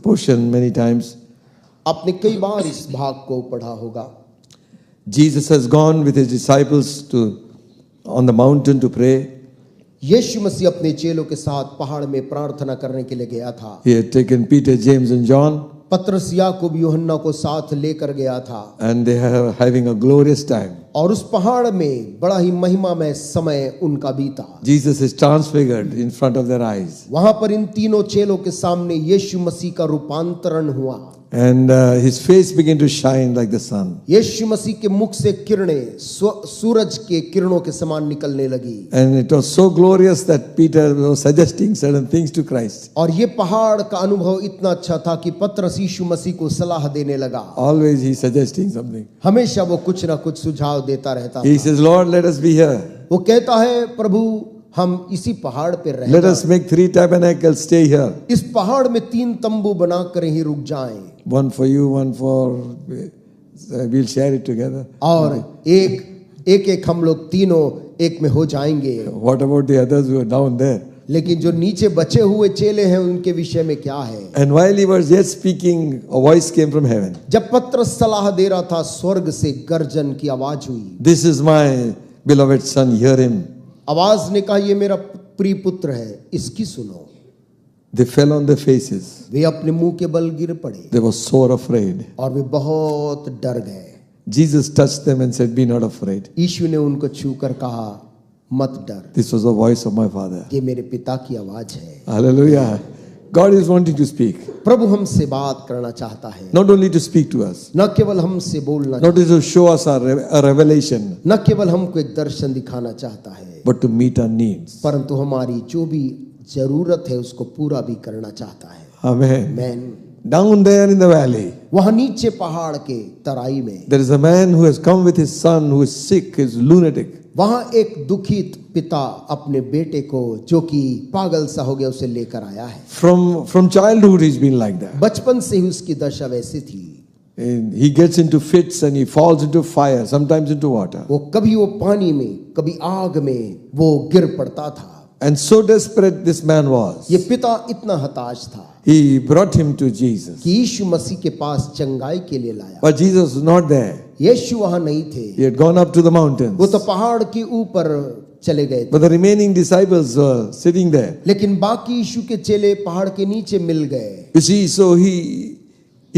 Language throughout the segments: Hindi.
portion many times. आपने कई बार इस भाग को पढ़ा होगा. Jesus has gone with his disciples on the mountain to pray. यीशु मसीह अपने चेलों के साथ पहाड़ में प्रार्थना करने के लिए गया था. He had taken Peter, James and John. पतरस, याकूब, यूहन्ना को साथ लेकर गया था. And they are having a glorious time. और उस पहाड़ में बड़ा ही महिमामय समय उनका बीता. Jesus is transfigured in front of their eyes. वहां पर इन तीनों चेलों के सामने यीशु मसीह का रूपांतरण हुआ. And his face began to shine like the sun. यीशु मसीह के मुख से किरणें सूरज के किरणों के समान निकलने लगी. And it was so glorious that Peter was suggesting certain things to Christ. और ये पहाड़ का अनुभव इतना अच्छा था कि पतरस यीशु मसीह को सलाह देने लगा. Always he suggesting something. हमेशा वो कुछ ना कुछ सुझाव देता रहता था. He says, Lord, let us be here. वो कहता है, प्रभु हम इसी पहाड़ पे रहें. Let us make 3 tabernacles, stay here. इस पहाड़ में 3 तंबू बनाकर ही रुक जाएं. One for you, one for, we'll share it together. और एक हम लोग तीनों एक में हो जाएंगे. What about the others who are down there? लेकिन जो नीचे बचे हुए चेले हैं उनके विषय में क्या है? And while he was yet speaking, a voice came from heaven. जब पतरस सलाह दे रहा था, स्वर्ग से गर्जन की आवाज हुई. This is my beloved son, hear him. आवाज ने कहा, ये मेरा प्रिय पुत्र है, इसकी सुनो. They fell on their faces. वे अपने मुंह के बल गिर पड़े. They were sore afraid. और वे बहुत डर गए. Jesus touched them and said, be not afraid. यीशु ने उनको छूकर कहा, मत डर. This was the voice of my father. ये मेरे पिता की आवाज है. Hallelujah. God is wanting to speak. प्रभु हमसे बात करना चाहता है. Not only to speak to us. न केवल हमसे बोलना, Not only to show us a revelation. न केवल हमको एक दर्शन दिखाना चाहता है, But to meet our needs. परंतु हमारी जो भी जरूरत है उसको पूरा भी करना चाहता है. Amen. Amen. Down there in the valley, वहां नीचे पहाड़ के तराई में there is a man who has come with his son who is sick, is lunatic. वहां एक दुखित पिता अपने बेटे को, जो कि पागल सा हो गया, उसे लेकर आया है. From childhood he's been like that. बचपन से ही उसकी दशा वैसी थी. And he gets into fits and he falls into fire, sometimes into water. वो कभी वो पानी में, कभी आग में वो गिर पड़ता था. And so desperate this man was. ये पिता इतना हताश था He brought him to Jesus. कि यीशु मसीह के पास चंगाई के लिए लाया. But Jesus was not there. यीशु वहां नहीं थे. He had gone up to the mountains. वो तो पहाड़ के ऊपर चले गए थे. But the remaining disciples were sitting there. लेकिन बाकी यीशु के चेले पहाड़ के नीचे मिल गए. You see, so he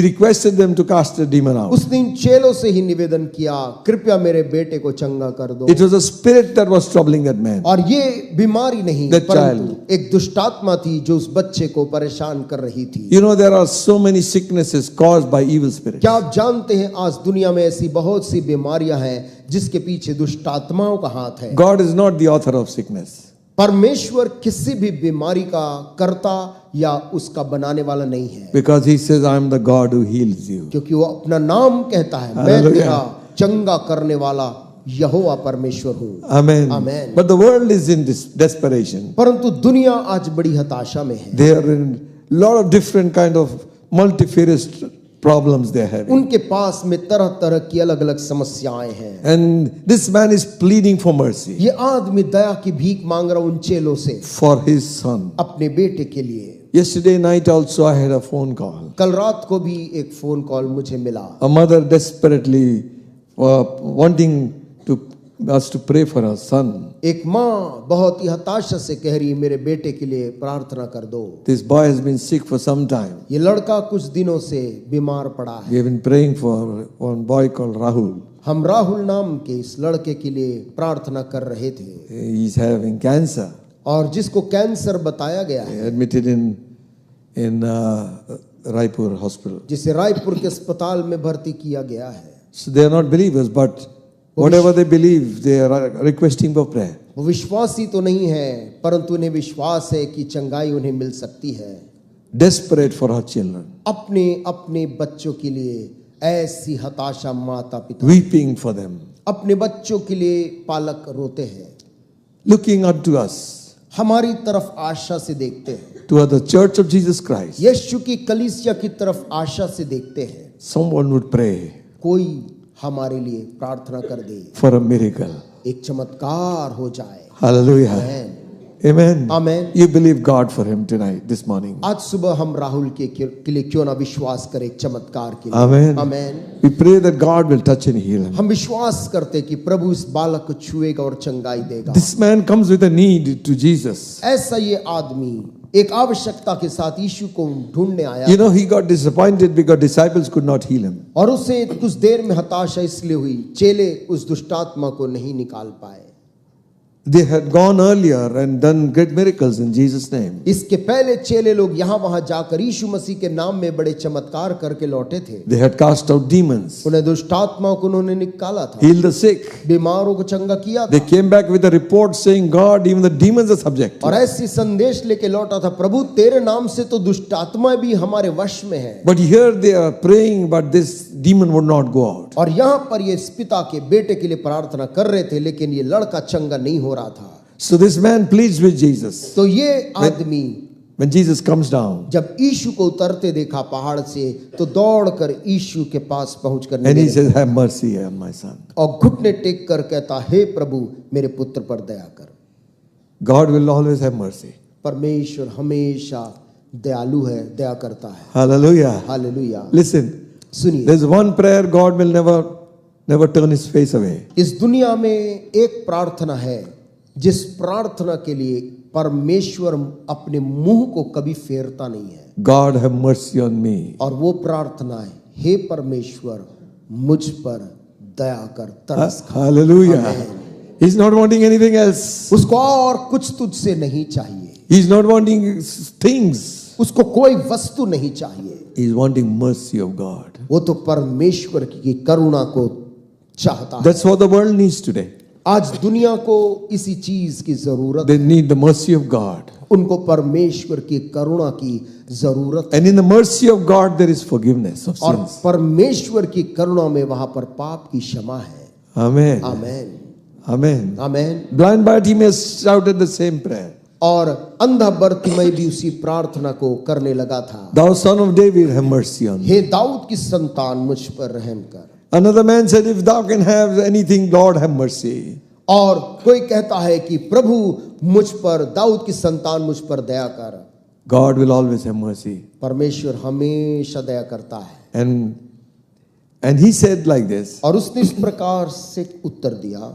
requested them to cast the demon out. उसने इन चेलों से ही निवेदन किया, कृपया मेरे बेटे को चंगा कर दो. It was a spirit that was troubling that man. और ये बीमारी नहीं, That परंतु एक दुष्टात्मा थी जो उस बच्चे को परेशान कर रही थी. You know, there are so many sicknesses caused by evil spirits. क्या आप जानते हैं आज दुनिया में ऐसी बहुत सी बीमारियां हैं जिसके पीछे दुष्टात्माओं का हाथ है. God is not the author of sickness. परमेश्वर किसी भी बीमारी का कर्ता या उसका बनाने वाला नहीं है. Because he says, I am the God who heals you. क्योंकि वो अपना नाम कहता है, मैं तेरा चंगा करने वाला यहोवा परमेश्वर हूँ. Amen. Amen. But the world is in this desperation. परंतु दुनिया आज बड़ी हताशा में है. They are in a lot of different kind of multifarious problems they are having. उनके पास में तरह तरह की अलग अलग समस्याएं हैं. And this man is pleading for mercy ये आदमी दया की भीख मांग रहा उन चेलों से for his son. अपने बेटे के लिए. Yesterday night also I had a phone call. कल रात को भी एक फोन कॉल मुझे मिला. A mother desperately wanting us to pray for her son. एक माँ बहुत ही हताशा से कह रही, मेरे बेटे के लिए प्रार्थना कर दो. This boy has been sick for some time. ये लड़का कुछ दिनों से बीमार पड़ा We है. have been praying for one boy called Rahul. हम राहुल नाम के इस लड़के के लिए प्रार्थना कर रहे थे. He's having cancer. और जिसको कैंसर बताया गया है, Admitted in Raipur hospital. जिसे रायपुर के अस्पताल में भर्ती किया गया है. So they are not believers, but whatever they believe, they are requesting for prayer. वो विश्वासी तो नहीं है, परंतु उन्हें विश्वास है कि चंगाई उन्हें मिल सकती है. Desperate for her children. अपने अपने बच्चों के लिए ऐसी हताशा माता पिता, Weeping for them. अपने बच्चों के लिए पालक रोते हैं. Looking up to us. हमारी तरफ आशा से देखते हैं. To the church of Jesus Christ. यीशु की कलीसिया की तरफ आशा से देखते हैं. Someone would pray कोई हमारे लिए प्रार्थना कर दे, for a miracle. एक चमत्कार हो जाए. Hallelujah. Amen. Amen. Amen. You believe God for him tonight, this morning. आज सुबह हम राहुल के लिए क्यों ना विश्वास करें एक चमत्कार के लिए। Amen. Amen. We pray that God will touch and heal him. हम विश्वास करते कि प्रभु इस बालक को छुएगा और चंगाई देगा। This man comes with a need to Jesus. ऐसा ये आदमी एक आवश्यकता के साथ यीशु को ढूंढने आया। You know, he got disappointed because disciples could not heal him. और उसे कुछ देर में हताशा इसलिए हुई, चेले उस दुष्टात्मा को नहीं निकाल पाए। They had gone earlier and done great miracles in Jesus' name. इसके पहले चेले लोग यहाँ वहां जाकर यीशु मसीह के नाम में बड़े चमत्कार करके लौटे थे। They had cast out demons, उन्हें दुष्टात्माओं को उन्होंने निकाला था, healed the sick. बीमारों को चंगा किया They था came back with a report saying, God, even the demons are subject to और us." ऐसी संदेश लेके लौटा था, प्रभु तेरे नाम से तो दुष्टात्मा भी हमारे वश में है। But here they are praying, but this demon would not go out. और यहाँ पर ये इस पिता के बेटे के लिए प्रार्थना कर रहे थे, लेकिन ये लड़का चंगा नहीं हो रहा था। So this man pleads with Jesus. तो ये आदमी When Jesus comes down जब यीशु को उतरते देखा पहाड़ से, तो दौड़कर यीशु के पास पहुंचकर and he निवेदन says, have mercy on my son. और घुटने टेक कर कहता, हे प्रभु मेरे पुत्र पर दया कर। God will always have mercy. परमेश्वर हमेशा दयालु है, दया करता है। Hallelujah. हालेलुया। Listen, सुनिए, there's one prayer God will never turn his face away. इस दुनिया में एक प्रार्थना है जिस प्रार्थना के लिए परमेश्वर अपने मुंह को कभी फेरता नहीं है। God have mercy on me. और वो प्रार्थना है, हे परमेश्वर मुझ पर दया कर, तरस खा। Hallelujah. Amen. He's not wanting anything else. उसको और कुछ तुझसे नहीं चाहिए, He's not wanting things. उसको कोई वस्तु नहीं चाहिए, He's wanting mercy of God. वो तो परमेश्वर की करुणा को चाहता है। That's what the world needs today. आज दुनिया को इसी चीज की जरूरत They है, need the mercy of God. उनको परमेश्वर की करुणा की जरूरत है। And in the mercy of God there is forgiveness of और sins. परमेश्वर की करुणा में वहां पर पाप की क्षमा है। Amen. Amen, Amen. Amen. Blind Bartimaeus shouted the same prayer. और अंधा बरतिमई भी उसी प्रार्थना को करने लगा था, Thou son of David, have mercy on me. हे दाऊद की संतान मुझ पर रहम कर। Another man said, if thou can have anything, Lord, have mercy. और कोई कहता है कि प्रभु मुझ पर, दाऊद की संतान मुझ पर दया कर। God will always have mercy. परमेश्वर हमेशा दया करता है। And he said like this, और उसने इस प्रकार से उत्तर दिया,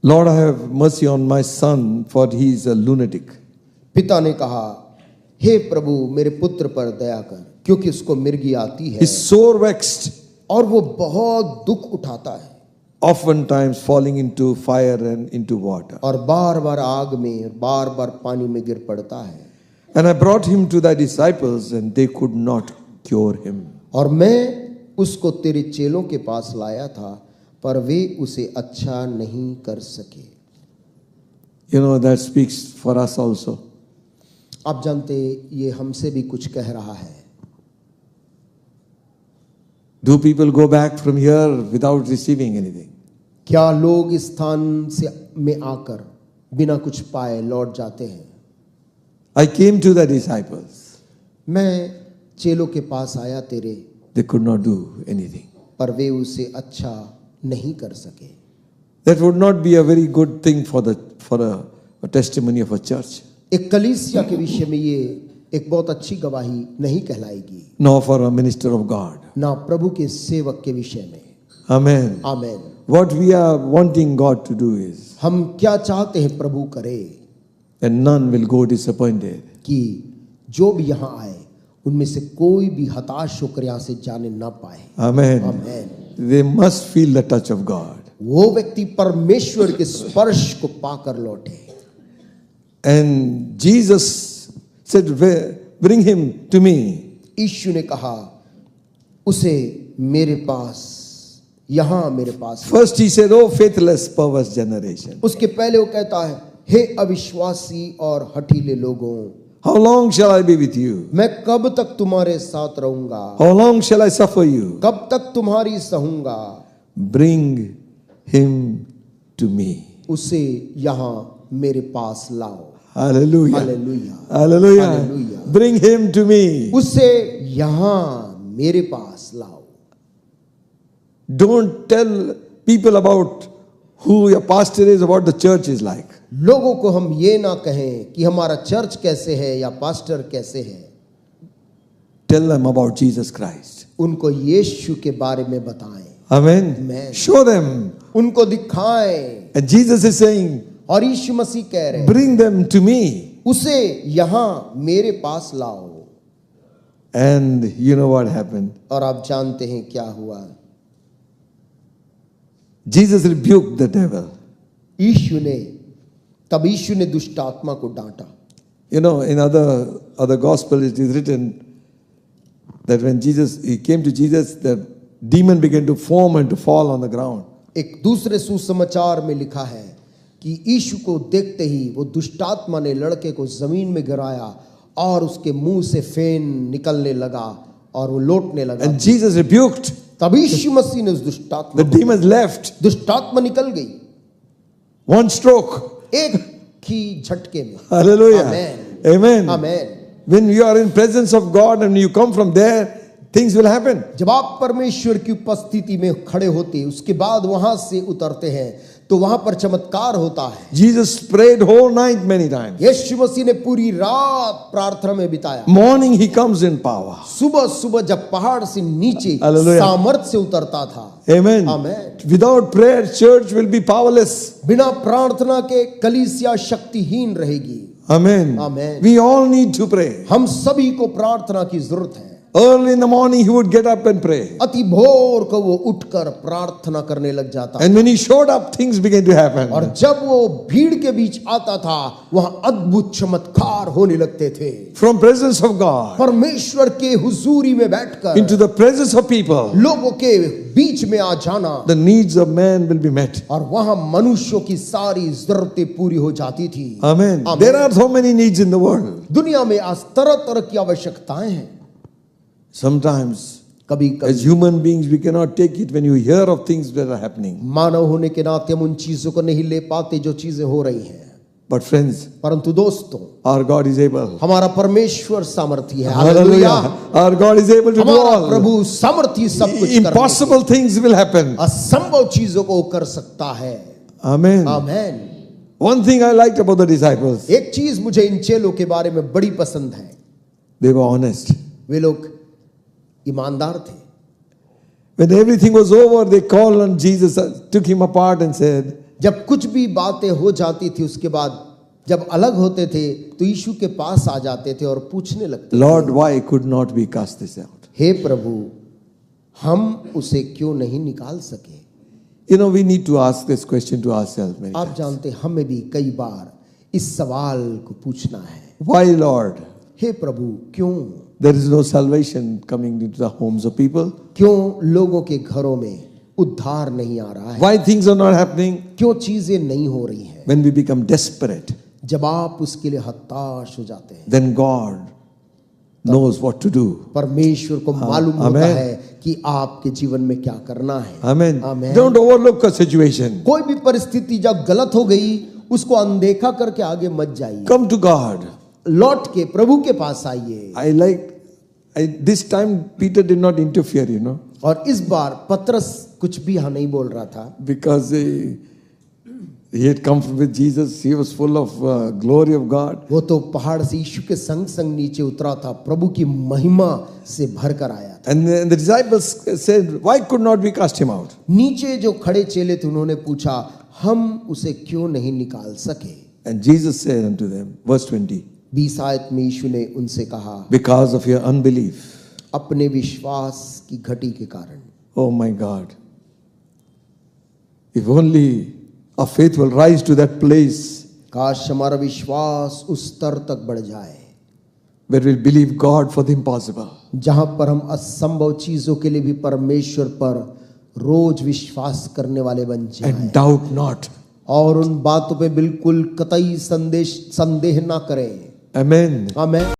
Lord, I have mercy on my son, for he is a lunatic. पिता ने कहा, हे प्रभु मेरे पुत्र पर दया कर, क्योंकि उसको मिर्गी आती है He's sore vexed, और वो बहुत दुख उठाता है, oftentimes falling into fire and into water. और बार बार आग में, बार बार पानी में गिर पड़ता है। And I brought him to thy disciples, and they could not cure him. और मैं उसको तेरे चेलों के पास लाया था, पर वे उसे अच्छा नहीं कर सके। You know, that speaks for us also. आप जानते, ये हमसे भी कुछ कह रहा है। Do people go back from here without receiving anything? क्या लोग इस स्थान से में आकर बिना कुछ पाए लौट जाते हैं? I came to the disciples. मैं चेलों के पास आया तेरे, They could not do anything. पर वे उसे अच्छा नहीं कर सके। That would not be a very good thing for a testimony of a church, एक कलीसिया के विषय में ये एक बहुत अच्छी गवाही नहीं कहलाएगी, nor for a minister of God. ना प्रभु के सेवक के विषय में। Amen. Amen. What we are wanting God to do is, हम क्या चाहते हैं प्रभु करे, and none will go disappointed. कि जो भी यहाँ आए उनमें से कोई भी हताश होकर यहाँ से जाने ना पाए। Amen. Amen. They must feel the touch of God. वो व्यक्ति परमेश्वर के स्पर्श को पाकर लौटे। And Jesus said, bring him to me. यीशु ने कहा, उसे मेरे पास, यहाँ मेरे पास। First he said, oh faithless, perverse generation. उसके पहले वो कहता है, हे अविश्वासी और हठीले लोगों, How long shall I be with you? मैं कब तक तुम्हारे साथ रहूंगा? How long shall I suffer you? कब तक तुम्हारी सहूंगा? Bring him to me. उसे यहाँ मेरे पास लाओ। Hallelujah. Hallelujah, Hallelujah. Hallelujah. Bring him to me. उसे यहाँ मेरे पास लाओ। Don't tell people about who your pastor is, what the church is like. लोगों को हम ये ना कहें कि हमारा चर्च कैसे है या पास्टर कैसे है, Tell them about Jesus Christ. उनको यीशु के बारे में बताएं, Amen. Amen. Show them. उनको दिखाएं। And Jesus is saying, और यीशु मसीह कह रहे हैं, bring them to me. उसे यहां मेरे पास लाओ। And you know what happened? और आप जानते हैं क्या हुआ? Jesus rebuked the devil. तब यीशु ने दुष्ट आत्मा को डांटा। You know, in other gospel it is written that when he came to Jesus, the demon began to foam and to fall on the ground. एक दूसरे सुसमाचार में लिखा है कि यीशु को देखते ही वो दुष्टात्मा ने लड़के को जमीन में गिराया और उसके मुंह से फेन निकलने लगा और वो लौटने लगा। And Jesus rebuked. तब यीशु मसीह ने उस दुष्टात्मा The demons left. दुष्टात्मा निकल गई One stroke. एक ही झटके में। Hallelujah. Amen. Amen. Amen. When you are in presence of God and you come from there, things will happen. जब आप परमेश्वर की उपस्थिति में खड़े होते हैं, उसके बाद वहां से उतरते हैं, तो वहां पर चमत्कार होता है। Jesus prayed whole night many times. यीशु मसीह ने पूरी रात प्रार्थना में बिताया। Morning he comes in power. सुबह सुबह जब पहाड़ से नीचे Hallelujah. सामर्थ से उतरता था। Amen. Amen. Without prayer, church will be powerless. बिना प्रार्थना के कलीसिया शक्तिहीन रहेगी। Amen. Amen. We all need to pray. हम सभी को प्रार्थना की जरूरत है। Early in the morning he would get up and pray. अति भोर को वो उठकर प्रार्थना करने लग जाता। And when he showed up, things began to happen. और जब वो भीड़ के बीच आता था, वहां अद्भुत चमत्कार होने लगते थे। From presence of God परमेश्वर के हुजूरी में बैठकर into the presence of people, लोगों के बीच में आ जाना, the needs of man will be met. और वहां मनुष्यों की सारी जरूरतें पूरी हो जाती थी। Amen. Amen. There are so many needs in the world. दुनिया में आज तरह तरह की आवश्यकताएं हैं। Sometimes कभी as कभी human beings we cannot take it when you hear of things that are happening. मानव होने के नाते हम उन चीजों को नहीं ले पाते जो चीजें हो रही हैं। But friends, परंतु दोस्तों, our God is able. हमारा परमेश्वर सामर्थी है। Hallelujah. Our God is able to do हमारा all. प्रभु सामर्थी सब कुछ करने Impossible things will happen. की, असंभव चीजों को कर सकता है। Amen. Amen. One thing I liked about the disciples, एक चीज मुझे इन चेलों के बारे में बड़ी पसंद है, they were honest. वे लोग ईमानदार थे। When everything was over, they called on Jesus, took him apart and said, जब कुछ भी बातें हो जाती थी, उसके बाद जब अलग होते थे तो यीशु के पास आ जाते थे और पूछने लगते, Lord, why could not we cast this out? हे प्रभु, हम उसे क्यों नहीं निकाल सके? You know, we need to ask this question to ourselves many आप times. जानते, हमें भी कई बार इस सवाल को पूछना है, Why, Lord? हे प्रभु, क्यों? There is no salvation coming into the homes of people. क्यों लोगों के घरों में उद्धार नहीं आ रहा है? Why things are not happening? क्यों चीजें नहीं हो रही हैं? When we become desperate, जब आप उसके लिए हताश हो जाते हैं, then God knows what to do. परमेश्वर को मालूम होता Amen. है कि आपके जीवन में क्या करना है। Amen. Amen. Don't overlook a situation. कोई भी परिस्थिति जब गलत हो गई, उसको अनदेखा करके आगे मत जाइए। Come to God. लौट के प्रभु के पास आइए। This time Peter did not interfere, you know, और इस बार पतरस कुछ भी यहाँ नहीं बोल रहा था, because he had come with Jesus. He was full of glory of God. वो तो पहाड़ से यीशु के संग संग नीचे उतरा था, प्रभु की महिमा से भर कर आया था। And the disciples said, why could not we cast him out? नीचे जो खड़े चेले थे, उन्होंने पूछा, हम उसे क्यों नहीं निकाल सके? And Jesus said unto them, verse 20, 20 आयत में यीशु ने उनसे कहा, because of your unbelief. अपने विश्वास की घटी के कारण। Oh my God. If only our faith will rise to that place काश हमारा विश्वास उस स्तर तक बढ़ जाए where we'll believe God for the impossible. जहां पर हम असंभव चीजों के लिए भी परमेश्वर पर रोज विश्वास करने वाले बन जाएं, And doubt not. और उन बातों पे बिल्कुल कतई संदेह ना करें। Amen. आमेन।